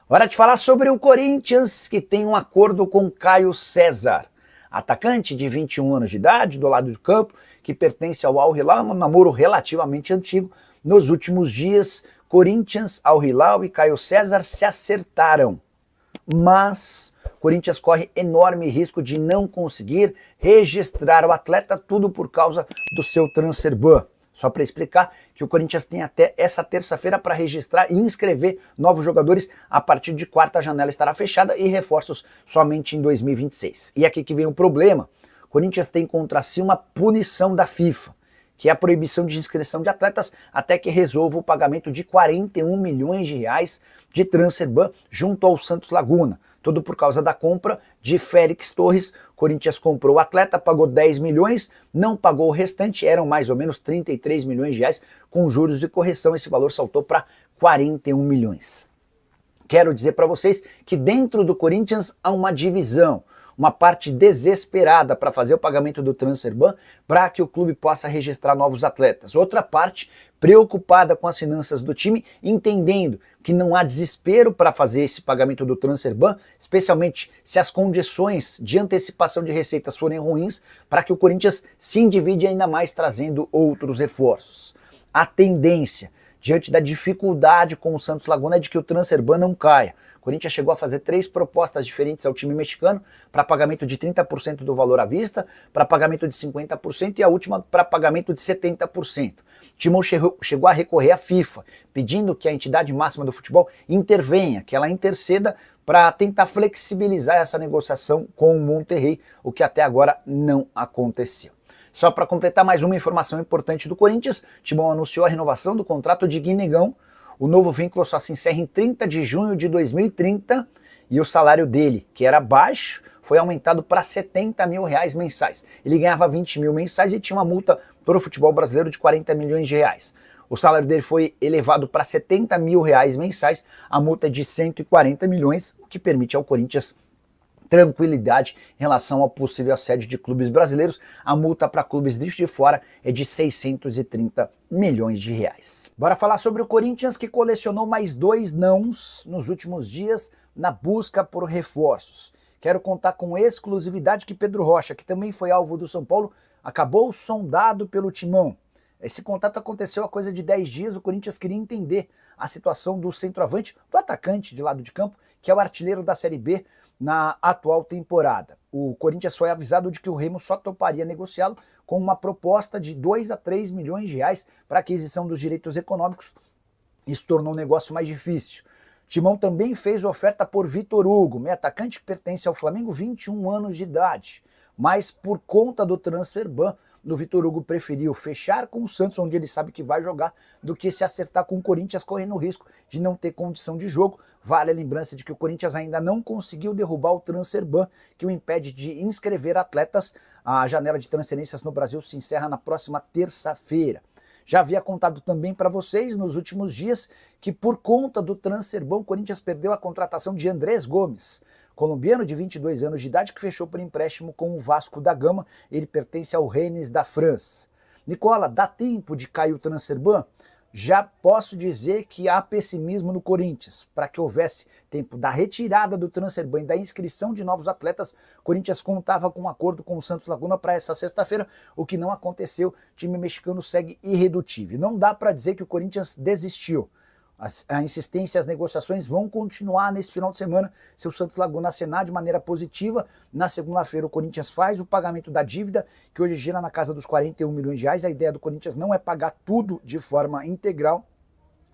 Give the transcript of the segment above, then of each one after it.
Hora de falar sobre o Corinthians, que tem um acordo com Caio César. Atacante de 21 anos de idade, do lado do campo, que pertence ao Al Hilal, um namoro relativamente antigo. Nos últimos dias, Corinthians, Al Hilal e Caio César se acertaram. Mas Corinthians corre enorme risco de não conseguir registrar o atleta, tudo por causa do seu transfer ban. Só para explicar que o Corinthians tem até essa terça-feira para registrar e inscrever novos jogadores. A partir de quarta, a janela estará fechada e reforços somente em 2026. E aqui que vem o problema. O Corinthians tem contra si uma punição da FIFA, que é a proibição de inscrição de atletas até que resolva o pagamento de 41 milhões de reais de transfer ban junto ao Santos Laguna. Tudo por causa da compra de Félix Torres. Corinthians comprou o atleta, pagou 10 milhões, não pagou o restante, eram mais ou menos 33 milhões de reais, com juros e correção esse valor saltou para 41 milhões. Quero dizer para vocês que dentro do Corinthians há uma divisão, uma parte desesperada para fazer o pagamento do transfer ban para que o clube possa registrar novos atletas. Outra parte preocupada com as finanças do time, entendendo que não há desespero para fazer esse pagamento do transfer ban, especialmente se as condições de antecipação de receitas forem ruins, para que o Corinthians se endivide ainda mais trazendo outros reforços. A tendência, diante da dificuldade com o Santos Laguna, é de que o transfer ban não caia. O Corinthians chegou a fazer 3 propostas diferentes ao time mexicano para pagamento de 30% do valor à vista, para pagamento de 50% e a última para pagamento de 70%. O Timão chegou a recorrer à FIFA, pedindo que a entidade máxima do futebol intervenha, que ela interceda para tentar flexibilizar essa negociação com o Monterrey, o que até agora não aconteceu. Só para completar mais uma informação importante do Corinthians, o Timão anunciou a renovação do contrato de Guinegão. O novo vínculo só se encerra em 30 de junho de 2030 e o salário dele, que era baixo, foi aumentado para 70 mil reais mensais. Ele ganhava 20 mil mensais e tinha uma multa para o futebol brasileiro de 40 milhões de reais. O salário dele foi elevado para 70 mil reais mensais, a multa é de 140 milhões, o que permite ao Corinthians tranquilidade em relação ao possível assédio de clubes brasileiros. A multa para clubes de fora é de 630 milhões de reais. Bora falar sobre o Corinthians, que colecionou mais 2 nãos nos últimos dias na busca por reforços. Quero contar com exclusividade que Pedro Rocha, que também foi alvo do São Paulo, acabou sondado pelo Timão. Esse contato aconteceu há coisa de 10 dias, o Corinthians queria entender a situação do centroavante, do atacante de lado de campo, que é o artilheiro da Série B na atual temporada. O Corinthians foi avisado de que o Remo só toparia negociá-lo com uma proposta de 2 a 3 milhões de reais para aquisição dos direitos econômicos. Isso tornou o negócio mais difícil. Timão também fez oferta por Vitor Hugo, meio atacante que pertence ao Flamengo, 21 anos de idade. Mas por conta do transfer ban, o Vitor Hugo preferiu fechar com o Santos, onde ele sabe que vai jogar, do que se acertar com o Corinthians, correndo o risco de não ter condição de jogo. Vale a lembrança de que o Corinthians ainda não conseguiu derrubar o transfer ban, que o impede de inscrever atletas. A janela de transferências no Brasil se encerra na próxima terça-feira. Já havia contado também para vocês nos últimos dias que por conta do transfer ban, o Corinthians perdeu a contratação de Andrés Gomes, colombiano de 22 anos de idade que fechou por empréstimo com o Vasco da Gama. Ele pertence ao Rennes da França. Nicola, dá tempo de cair o transfer ban? Já posso dizer que há pessimismo no Corinthians. Para que houvesse tempo da retirada do transfer ban e da inscrição de novos atletas, o Corinthians contava com um acordo com o Santos Laguna para essa sexta-feira, o que não aconteceu. O time mexicano segue irredutível. Não dá para dizer que o Corinthians desistiu. A insistência e as negociações vão continuar nesse final de semana. Se o Santos Laguna acenar de maneira positiva, na segunda-feira o Corinthians faz o pagamento da dívida, que hoje gira na casa dos 41 milhões de reais. A ideia do Corinthians não é pagar tudo de forma integral,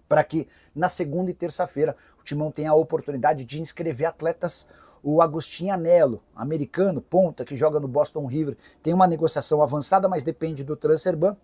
para que na segunda e terça-feira o Timão tenha a oportunidade de inscrever atletas. O Agostinho Anello, americano, ponta, que joga no Boston River, tem uma negociação avançada, mas depende do transfer ban.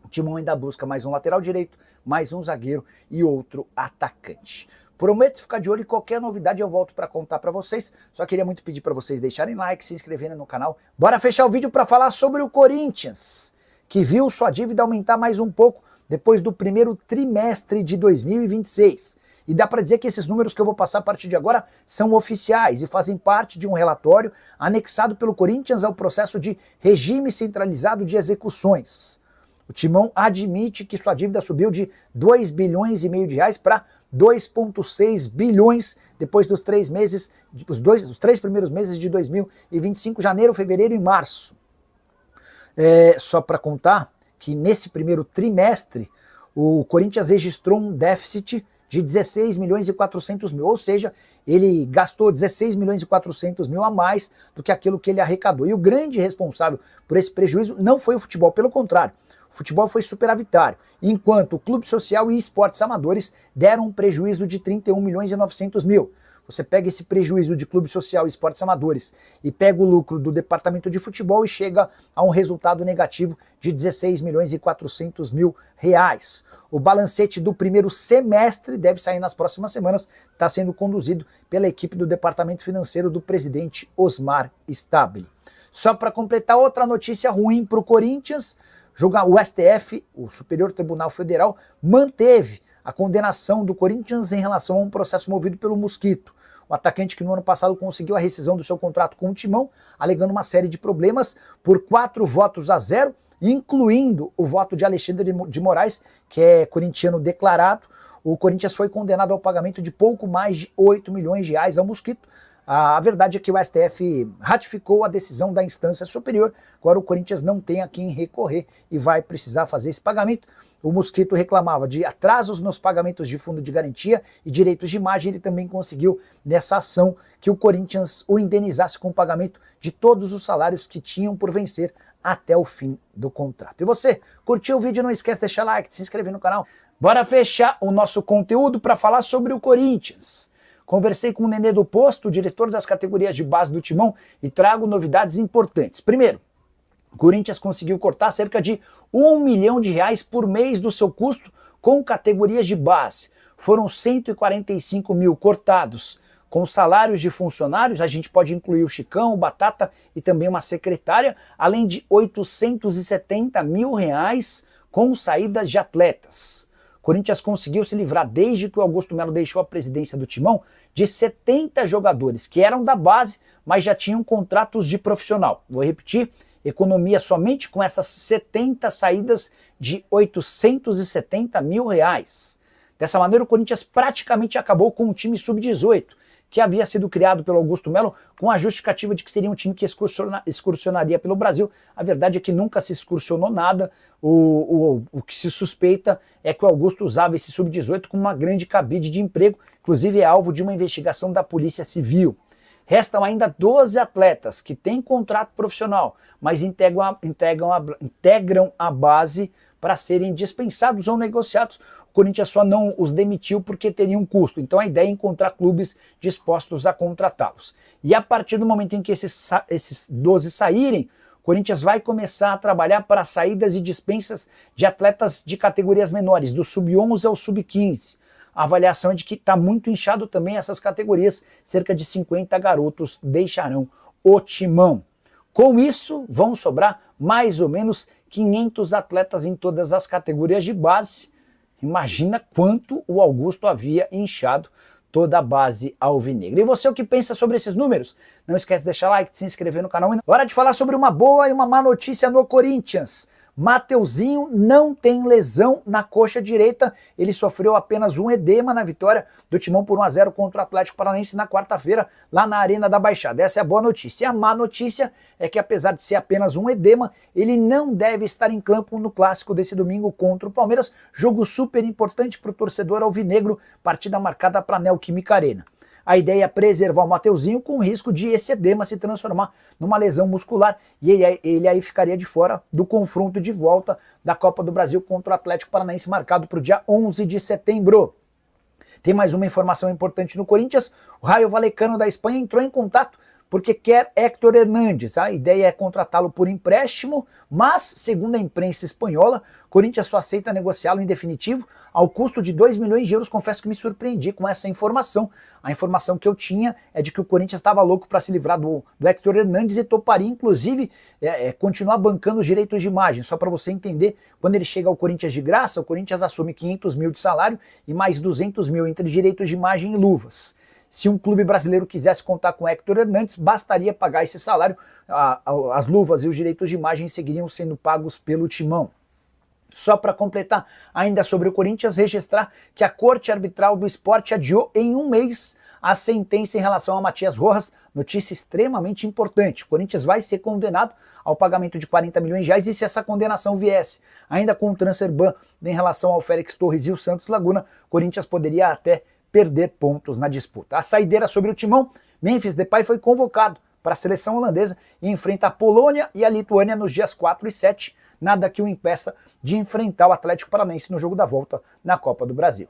O Timão ainda busca mais um lateral direito, mais um zagueiro e outro atacante. Prometo ficar de olho em qualquer novidade, eu volto para contar para vocês. Só queria muito pedir para vocês deixarem like, se inscreverem no canal. Bora fechar o vídeo para falar sobre o Corinthians, que viu sua dívida aumentar mais um pouco depois do primeiro trimestre de 2026. E dá para dizer que esses números que eu vou passar a partir de agora são oficiais e fazem parte de um relatório anexado pelo Corinthians ao processo de regime centralizado de execuções. O Timão admite que sua dívida subiu de 2 bilhões e meio de reais para 2,6 bilhões depois dos 3 meses, os 3 primeiros meses de 2025, janeiro, fevereiro e março. Só para contar que nesse primeiro trimestre o Corinthians registrou um déficit de 16 milhões e 400 mil, ou seja, ele gastou 16 milhões e 400 mil a mais do que aquilo que ele arrecadou. E o grande responsável por esse prejuízo não foi o futebol, pelo contrário, o futebol foi superavitário, enquanto o Clube Social e Esportes Amadores deram um prejuízo de 31 milhões e 900 mil. Você pega esse prejuízo de Clube Social e Esportes Amadores e pega o lucro do Departamento de Futebol e chega a um resultado negativo de 16 milhões e 400 mil reais. O balancete do primeiro semestre deve sair nas próximas semanas, está sendo conduzido pela equipe do Departamento Financeiro do presidente Osmar Stabile. Só para completar, outra notícia ruim para o Corinthians, o STF, o Superior Tribunal Federal, manteve a condenação do Corinthians em relação a um processo movido pelo Mosquito. O atacante que no ano passado conseguiu a rescisão do seu contrato com o Timão, alegando uma série de problemas, por 4-0, incluindo o voto de Alexandre de Moraes, que é corintiano declarado. O Corinthians foi condenado ao pagamento de pouco mais de 8 milhões de reais ao Mosquito. A verdade é que o STF ratificou a decisão da instância superior, agora o Corinthians não tem a quem recorrer e vai precisar fazer esse pagamento. O Mosquito reclamava de atrasos nos pagamentos de fundo de garantia e direitos de imagem. Ele também conseguiu, nessa ação, que o Corinthians o indenizasse com o pagamento de todos os salários que tinham por vencer até o fim do contrato. E você, curtiu o vídeo? Não esquece de deixar like, de se inscrever no canal. Bora fechar o nosso conteúdo para falar sobre o Corinthians. Conversei com o Nenê do Posto, o diretor das categorias de base do Timão, e trago novidades importantes. Primeiro, o Corinthians conseguiu cortar cerca de R$1 milhão por mês do seu custo com categorias de base. Foram 145 mil cortados com salários de funcionários, a gente pode incluir o Chicão, o Batata e também uma secretária, além de R$870 mil com saídas de atletas. O Corinthians conseguiu se livrar, desde que o Augusto Melo deixou a presidência do Timão, de 70 jogadores que eram da base, mas já tinham contratos de profissional. Vou repetir, economia somente com essas 70 saídas de R$870 mil. Dessa maneira, o Corinthians praticamente acabou com um time sub-18, que havia sido criado pelo Augusto Melo com a justificativa de que seria um time que excursionaria pelo Brasil. A verdade é que nunca se excursionou nada. O que se suspeita é que o Augusto usava esse sub-18 como uma grande cabide de emprego, inclusive é alvo de uma investigação da Polícia Civil. Restam ainda 12 atletas que têm contrato profissional, mas integram a base para serem dispensados ou negociados. O Corinthians só não os demitiu porque teria um custo. Então a ideia é encontrar clubes dispostos a contratá-los. E a partir do momento em que esses 12 saírem, o Corinthians vai começar a trabalhar para saídas e dispensas de atletas de categorias menores, do sub-11 ao sub-15. A avaliação é de que está muito inchado também essas categorias, cerca de 50 garotos deixarão o Timão. Com isso, vão sobrar mais ou menos 500 atletas em todas as categorias de base. Imagina quanto o Augusto havia inchado toda a base alvinegra. E você, o que pensa sobre esses números? Não esquece de deixar like, de se inscrever no canal. Hora de falar sobre uma boa e uma má notícia no Corinthians. Mateuzinho não tem lesão na coxa direita, ele sofreu apenas um edema na vitória do Timão por 1-0 contra o Atlético Paranaense na quarta-feira, lá na Arena da Baixada. Essa é a boa notícia. E a má notícia é que, apesar de ser apenas um edema, ele não deve estar em campo no clássico desse domingo contra o Palmeiras, jogo super importante para o torcedor alvinegro, partida marcada para a Neoquímica Arena. A ideia é preservar o Mateuzinho com o risco de esse edema se transformar numa lesão muscular e ele aí ficaria de fora do confronto de volta da Copa do Brasil contra o Atlético Paranaense, marcado para o dia 11 de setembro. Tem mais uma informação importante no Corinthians. O Rayo Vallecano da Espanha entrou em contato porque quer Héctor Hernández. A ideia é contratá-lo por empréstimo, mas, segundo a imprensa espanhola, o Corinthians só aceita negociá-lo em definitivo ao custo de 2 milhões de euros. Confesso que me surpreendi com essa informação. A informação que eu tinha é de que o Corinthians estava louco para se livrar do Héctor Hernández e toparia, inclusive, continuar bancando os direitos de imagem. Só para você entender, quando ele chega ao Corinthians de graça, o Corinthians assume 500 mil de salário e mais 200 mil entre direitos de imagem e luvas. Se um clube brasileiro quisesse contar com Héctor Hernández, bastaria pagar esse salário, as luvas e os direitos de imagem seguiriam sendo pagos pelo Timão. Só para completar, ainda sobre o Corinthians, registrar que a Corte Arbitral do Esporte adiou em um mês a sentença em relação a Matias Rojas, notícia extremamente importante. O Corinthians vai ser condenado ao pagamento de 40 milhões de reais e se essa condenação viesse ainda com o transfer ban em relação ao Félix Torres e o Santos Laguna, o Corinthians poderia até perder pontos na disputa. A saideira sobre o timão, Memphis Depay foi convocado para a seleção holandesa e enfrenta a Polônia e a Lituânia nos dias 4 e 7, nada que o impeça de enfrentar o Atlético Paranaense no jogo da volta na Copa do Brasil.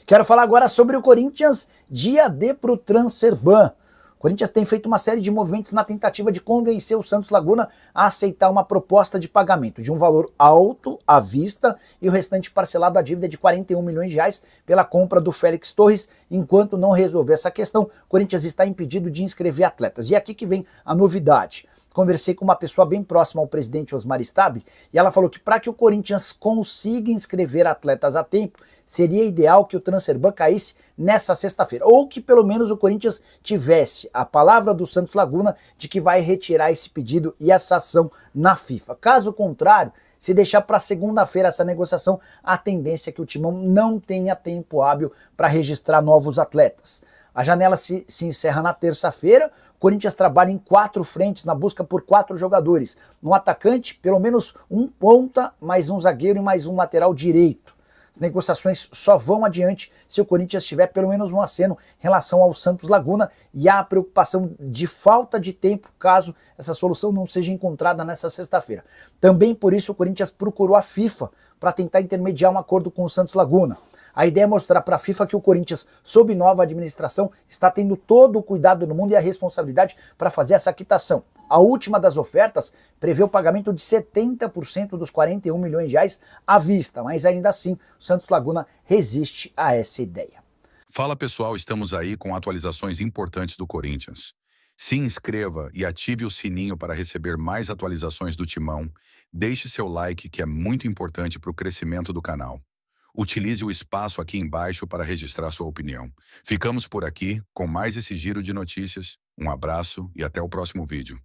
Quero falar agora sobre o Corinthians, dia D para o transfer ban. O Corinthians tem feito uma série de movimentos na tentativa de convencer o Santos Laguna a aceitar uma proposta de pagamento de um valor alto à vista e o restante parcelado à dívida de 41 milhões de reais pela compra do Félix Torres. Enquanto não resolver essa questão, o Corinthians está impedido de inscrever atletas. E é aqui que vem a novidade. Conversei com uma pessoa bem próxima ao presidente Osmar Stabile e ela falou que para que o Corinthians consiga inscrever atletas a tempo, seria ideal que o transfer ban caísse nessa sexta-feira, ou que pelo menos o Corinthians tivesse a palavra do Santos Laguna de que vai retirar esse pedido e essa ação na FIFA. Caso contrário, se deixar para segunda-feira essa negociação, a tendência é que o Timão não tenha tempo hábil para registrar novos atletas. A janela se encerra na terça-feira. O Corinthians trabalha em 4 frentes na busca por 4 jogadores. No atacante, pelo menos um ponta, mais um zagueiro e mais um lateral direito. As negociações só vão adiante se o Corinthians tiver pelo menos um aceno em relação ao Santos Laguna e há a preocupação de falta de tempo caso essa solução não seja encontrada nessa sexta-feira. Também por isso o Corinthians procurou a FIFA para tentar intermediar um acordo com o Santos Laguna. A ideia é mostrar para a FIFA que o Corinthians, sob nova administração, está tendo todo o cuidado do mundo e a responsabilidade para fazer essa quitação. A última das ofertas prevê o pagamento de 70% dos 41 milhões de reais à vista, mas ainda assim o Santos Laguna resiste a essa ideia. Fala pessoal, estamos aí com atualizações importantes do Corinthians. Se inscreva e ative o sininho para receber mais atualizações do Timão. Deixe seu like, que é muito importante para o crescimento do canal. Utilize o espaço aqui embaixo para registrar sua opinião. Ficamos por aqui com mais esse giro de notícias. Um abraço e até o próximo vídeo.